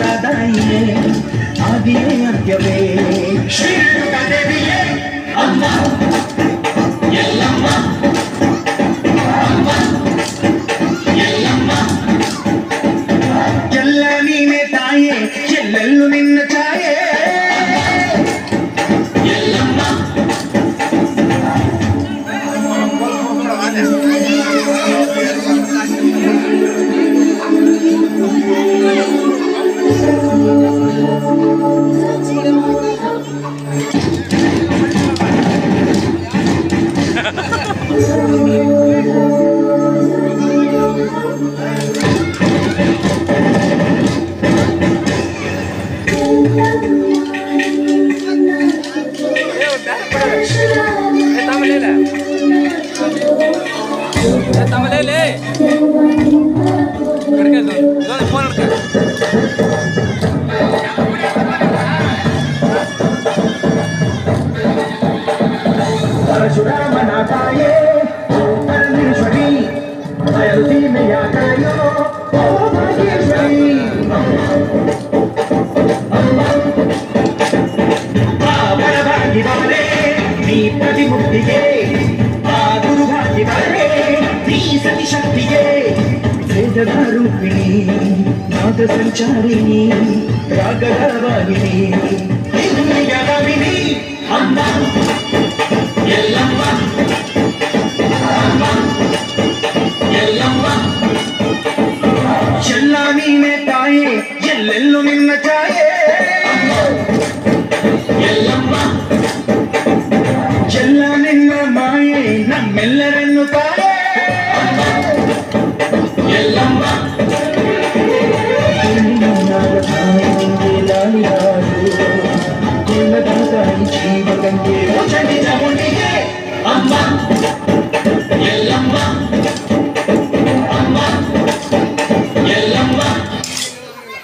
ವರದಾಯಿಯೇ ಆದಿಯೇ ಅಂತ್ಯವೇ ಶ್ರೀ ದೇವಿಯೇ ಅಮ್ಮ ಎಲ್ಲಮ್ಮ ಎಲ್ಲಮ್ಮ ಎಲ್ಲ ನೀನೆ ತಾಯೇ ಎಲ್ಲೆಲ್ಲೂ ನಿನ್ನ ಛಾಯೆ ಎಲ್ಲಮ್ಮ परशुरामन ताये परमेश्वरी अयोध्या में आकायो ओ भाग्येश्वरी बाबर भाग्य वाले नी प्रतिमुक्तिगे गुरु भाग्य वाले नी सती शक्तिगे वेदरूपिणी नाद संचारिणी रागवाहिनी अम्मा ಎಲ್ಲಮ್ಮ ಅಮ್ಮ ಎಲ್ಲಮ್ಮ ಎಲ್ಲ ನೀನೆ ತಾಯೇ ಎಲ್ಲೆಲ್ಲೂ ನಿನ್ನ ಛಾಯೆ